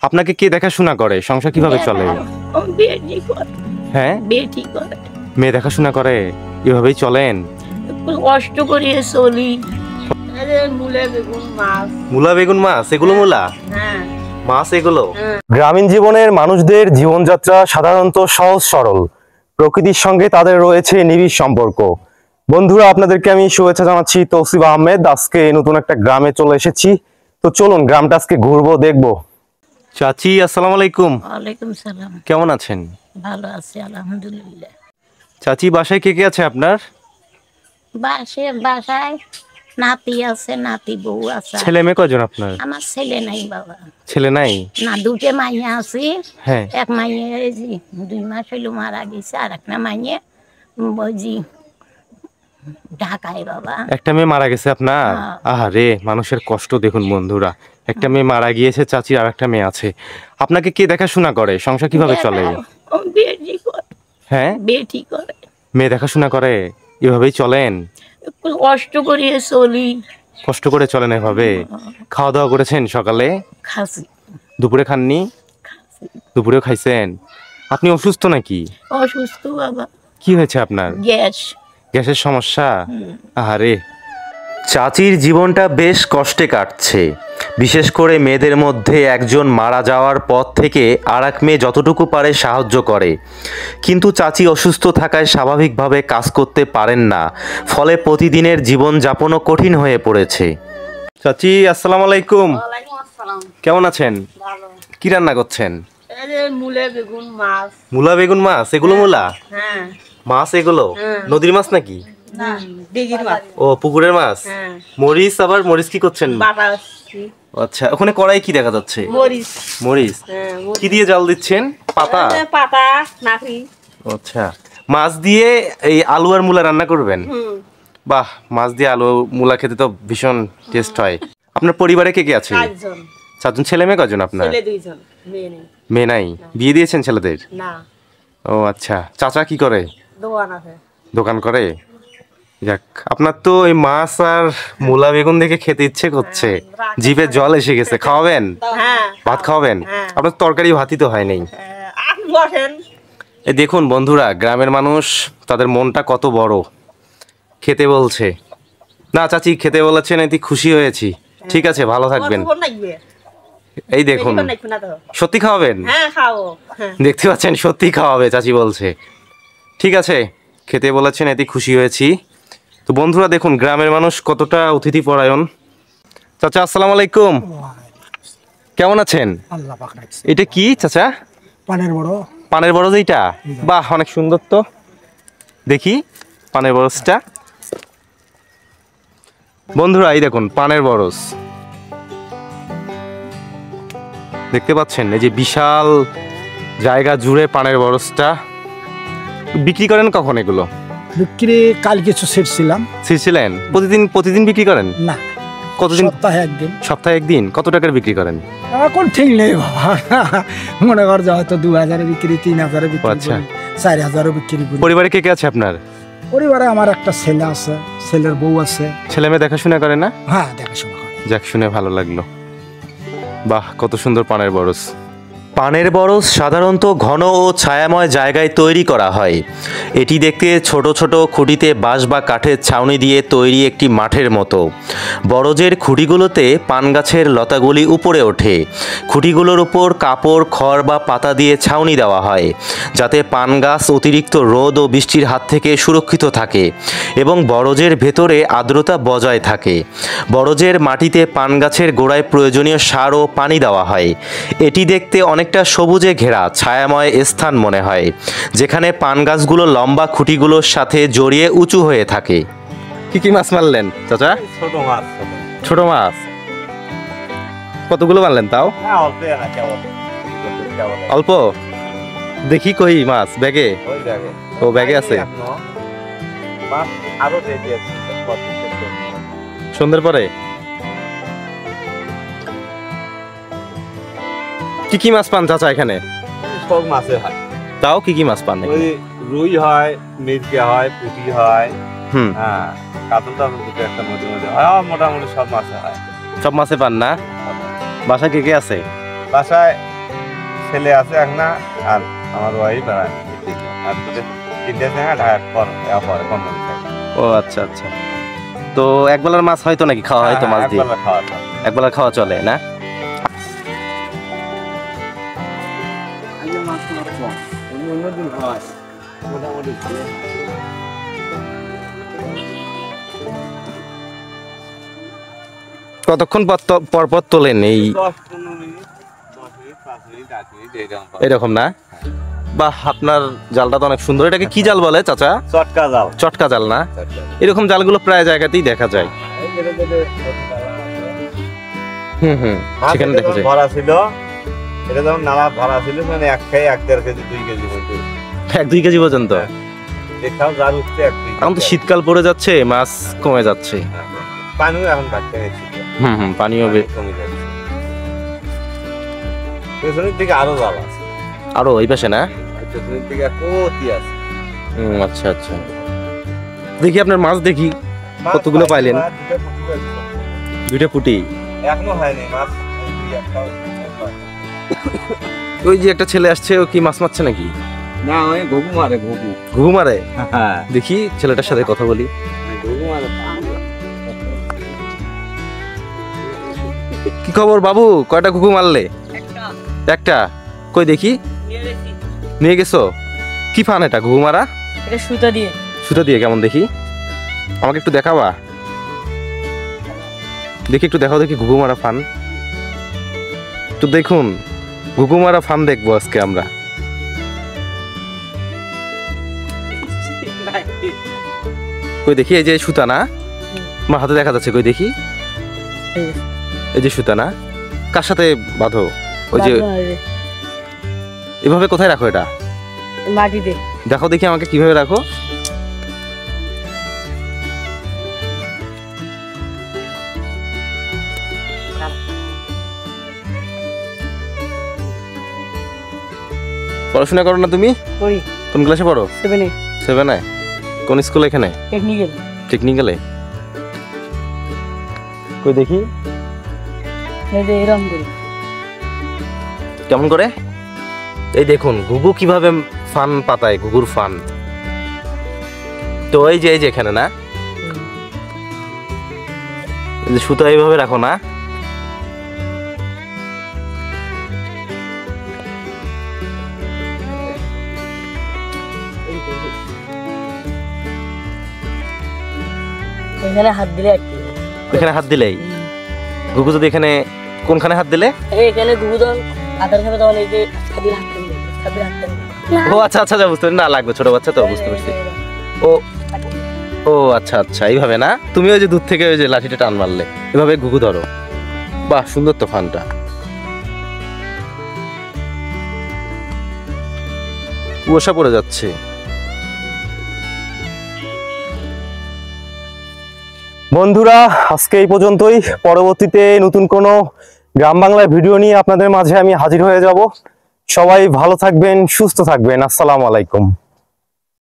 আপনাকে কে দেখাশোনা করে? সংসার কিভাবে চলে? হ্যাঁ, মেয়ে দেখাশোনা করে, এভাবেই চলেন? কষ্ট করিয়ে চলি। মূলা বেগুন মাছ, এগুলো মূলা হ্যাঁ মাছ এগুলো। গ্রামীণ জীবনের মানুষদের জীবনযাত্রা সাধারণত সহজ সরল, প্রকৃতির সঙ্গে তাদের রয়েছে নিবিড় সম্পর্ক। বন্ধুরা, আপনাদেরকে আমি শুভেচ্ছা জানাচ্ছি। তৌসিফ আহমেদ। আজকে নতুন একটা গ্রামে চলে এসেছি, তো চলুন গ্রামটা আজকে ঘুরবো, দেখবো। চাচি, আসসালামু আলাইকুম। ওয়ালাইকুম সালাম। কেমন আছেন? ভালো আছি আলহামদুলিল্লাহ। চাচি, বাসায় কে কে আছে আপনার? বাসায় নাতি আছে, নাতি বউ আছে। ছেলে মেয়ে কয়জন আপনার? আমার ছেলে নাই বাবা। ছেলে নাই? না, দুটো মাইয়া আছে। হ্যাঁ। এক মাইয়া এই যে 2 মাস হইলো মারা গেছে, আর একটা মাইয়া বুঝি ঢাকায় বাবা। একটা মেয়ে মারা গেছে আপনার? আহারে, মানুষের কষ্ট দেখুন বন্ধুরা। একটা মেয়ে মারা গিয়েছে চাচি, আর একটা মেয়ে আছে। আপনাকে কে দেখাশোনা করে? সংসার কিভাবে চলে? বেটি করে। হ্যাঁ, বেটি করে। মেয়ে দেখাশোনা করে, এভাবেই চলেন? কষ্ট করিয়ে চলি। কষ্ট করে চলেন এভাবে? খাওয়া দাওয়া করেছেন সকালে? খাসি। দুপুরে খাননি? দুপুরেও খাইছেন? আপনি অসুস্থ নাকি? অসুস্থ বাবা। কি হয়েছে আপনার? গ্যাসের সমস্যা? আহারে। চাচির জীবনটা বেশ কষ্টে কাটছে। বিশেষ করে মেয়েদের মধ্যে একজন মারা যাওয়ার পর থেকে আর এক মেয়ে যতটুকু পারে সাহায্য করে, কিন্তু চাচি অসুস্থ থাকায় স্বাভাবিকভাবে কাজ করতে পারেন না, ফলে প্রতিদিনের জীবনযাপনও কঠিন হয়ে পড়েছে। চাচি, আসসালামু আলাইকুম। কেমন আছেন? কি রান্না করছেন? মূলা বেগুন মাছ, এগুলো মূলা মাছ এগুলো? নদীর মাছ নাকি? ও, পুকুরের মাছ। মরিচ, আবার মরিচ কি করছেন? আচ্ছা, ওখানে কড়াই কি দেখা যাচ্ছে? মরিচ। কি দিয়ে জাল দিচ্ছেন? পাতা? আচ্ছা, মাছ দিয়ে এই আলু আর মূলা রান্না করবেন? বাহ, মাছ দিয়ে আলু মূলা খেতে তো ভীষণ টেস্ট হয়। আপনার পরিবারে কে কে আছে? 4জন। ছেলে মেয়ে কজন আপনার? মেয়ে নাই। বিয়ে দিয়েছেন ছেলেদের? ও আচ্ছা। চাচা কি করে? দোকান করে। যাক, আপনার তো এই মাছ আর মূলা বেগুন দেখে খেতে ইচ্ছে করছে, জিভে জল এসে গেছে। খাওয়াবেন? ভাত খাওয়াবেন? আপনার তরকারি ভাতই তো হয় নাই। এই দেখুন বন্ধুরা, গ্রামের মানুষ, তাদের মনটা কত বড়। খেতে বলছে। না চাচি, খেতে বলেছেন, এতে খুশি হয়েছি। ঠিক আছে, ভালো থাকবেন। এই দেখুন, সত্যি খাওয়াবেন? দেখতে পাচ্ছেন, সত্যি খাওয়াবে চাচি বলছে। ঠিক আছে, খেতে বলেছেন, এতে খুশি হয়েছি। তো বন্ধুরা দেখুন, গ্রামের মানুষ কতটা অতিথি পরায়ণ। চাচা, আসসালামু আলাইকুম। কেমন আছেন? এটা কি চাচা? পানের বড়। পানের বরজ এইটা? বাহ, অনেক সুন্দর তো। দেখি পানের বরজটা। বন্ধুরা এই দেখুন, পানের বরজ দেখতে পাচ্ছেন। এই যে বিশাল জায়গা জুড়ে পানের বরজটা। বিক্রি করেন কখন এগুলো? বিক্রি কাল কিছু ছিঁড়ছিলাম। ছিঁড়ছিলেন? প্রতিদিন বিক্রি করেন? না, কতদিন? সপ্তাহে একদিন। কত টাকার বিক্রি করেন? এখন ঠিক নেই বাবা। মনে কর যে হয়তো 2000 বিক্রি, 3000 বিক্রি, 4000 বিক্রি করি। পরিবারে কে কে আছে আপনার? পরিবারে আমার একটা ছেলে আছে, ছেলের বউ আছে। ছেলে মেয়ে দেখাশোনা করে না? হ্যাঁ, দেখাশোনা করে। যাক, শুনে ভালো লাগলো। বাহ, কত সুন্দর পানের বরজ। পানের বরজ সাধারণত ঘন ও ছায়াময় জায়গায় তৈরি করা হয়। এটি দেখতে ছোট ছোট খুঁটিতে বাঁশ বা কাঠের ছাউনি দিয়ে তৈরি একটি মাঠের মতো। বরজের খুঁটিগুলোতে পান গাছের লতাগুলি উপরে ওঠে। খুঁটিগুলোর উপর কাপড়, খড় বা পাতা দিয়ে ছাউনি দেওয়া হয়, যাতে পান গাছ অতিরিক্ত রোদ ও বৃষ্টির হাত থেকে সুরক্ষিত থাকে এবং বরজের ভেতরে আর্দ্রতা বজায় থাকে। বরজের মাটিতে পান গাছের গোড়ায় প্রয়োজনীয় সার ও পানি দেওয়া হয়। এটি দেখতে অনেকটা সবুজে ঘেরা ছায়াময় স্থান মনে হয়, যেখানে পান গাছগুলো লম্বা খুঁটিগুলোর সাথে জড়িয়ে উঁচু হয়ে থাকে। কি কি মাছ মারলেন চাচা? ছোট মাছ। ছোট মাছ কতগুলো মারলেন তাও? অল্প। দেখি কই মাছ? ব্যাগে? ও, ব্যাগে আছে। সন্ধ্যের পরে কি কি মাছ পান চাচা এখানে? সব মাছে হয়। তাও কি কি মাছ পান? রুই হয়, মিরকা হয়, পুঁটি হয়। হ্যাঁ, কাতলটা দুটো একটা মধ্যে মধ্যে হয়। মোটামুটি সব মাছে হয়। সব মাছে পান না? বাসায় কে কে আছে? বাসায় ছেলে আছে এক না, আর আমার ওয়াইফ আর তিনটে ছেলে ঢাকা পরে কন্ট্রোল। ও আচ্ছা আচ্ছা। তো একবেলার মাছ হয়তো নাকি খাওয়া হয় তো মাছ দিয়ে? খাওয়া যায়। একবেলা খাওয়া চলে না? কতক্ষণ পর পর তোলেন এই 10-15 মিনিট, 10 মিনিট, 5 মিনিট, 8 মিনিট এইরকম। এরকম না? বাহ, আপনার জালটা তো অনেক সুন্দর। এটাকে কি জাল বলে চাচা? চটকা জাল। চটকা জাল না? এরকম জালগুলো প্রায় জায়গাতেই দেখা যায়। সেখানে দেখা যায়। ভরা ছিল, এটা যখন নালা ভরা ছিল মানে 1-1.5 কেজি 2 কেজি পর্যন্ত। 1-2 কেজি পর্যন্ত? দেখাও জাল উঠছে 1-2 এখন তো শীতকাল পড়ে যাচ্ছে, মাছ কমে যাচ্ছে। পানিও এখন বাড়তে গেছে। পানিও কমে যাচ্ছে। পেছনের দিকে আরো জাল আছে। আরো ওই পাশে না? পেছনের দিকে কতি আছে। আচ্ছা আচ্ছা। দেখি আপনার মাছ দেখি কতগুলো পাইলেন? 2টা পুঁটি এখনো হয়নি মাছ। ওই যে একটা ছেলে আসছে, ও কি মাছ মারছে নাকি? না, ওই ঘুঘু মারে, ঘুঘু। ঘুঘু মারে? হ্যাঁ, দেখি ছেলেটার সাথে কথা বলি। ঘুঘু মারে। কি খবর বাবু, কয়টা ঘুঘু মারলে? একটা। কই দেখি, নিয়ে গেছো? কি ফান এটা ঘুঘু মারা? এটা সুতা দিয়ে। সুতা দিয়ে? কেমন দেখি, আমাকে একটু দেখাবা? দেখি একটু দেখাও দেখি ঘুঘু মারা ফান। তো দেখুন, ঘুঘু মারা ফান দেখবো আজকে আমরা। কই দেখি, এই যে সুতা না? আমার হাতে দেখা যাচ্ছে, কই দেখি। এই যে সুতা না? কার সাথে বাঁধো? ওই যে এভাবে কোথায় রাখো এটা? মাটিতে। দেখো দেখি আমাকে কিভাবে রাখো। পড়াশোনা করো না তুমি? করি। কোন ক্লাসে পড়ো? 7 এ। 7 এ? কোন স্কুল এখানে? টেকনিক্যাল। টেকনিক্যালে? কই দেখি। এই যে এরকম করি। কেমন করে? এই দেখুন ঘুঘু কিভাবে ফান পাতায়, ঘুঘুর ফান। তো এই যে এখানে না, এই যে সুতা এইভাবে রাখো না? এখানে হাত দিলে এখানে হাত দিলেই ঘুঘু যদি এখানে, কোনখানে হাত দিলে? এখানে ঘুঘু যখন আদার খাবে তখন এই যে হাতের হাত টানবে, হাতের হাত টানবে। ও আচ্ছা আচ্ছা, বুঝতে পারছি। না লাগবে, ছোট বাচ্চা তো, বুঝতে পারছি। ও ও আচ্ছা আচ্ছা, এইভাবে না? তুমি ওই যে দূর থেকে ওই যে লাঠিটা টান মারলে, এভাবে ঘুঘু ধরো। বাহ, সুন্দর তো ফানটা। কুয়াশা পড়ে যাচ্ছে। বন্ধুরা, আজকে এই পর্যন্তই। পরবর্তীতে নতুন কোনো গ্রাম বাংলার ভিডিও নিয়ে আপনাদের মাঝে আমি হাজির হয়ে যাব। সবাই ভালো থাকবেন, সুস্থ থাকবেন। আসসালামু আলাইকুম।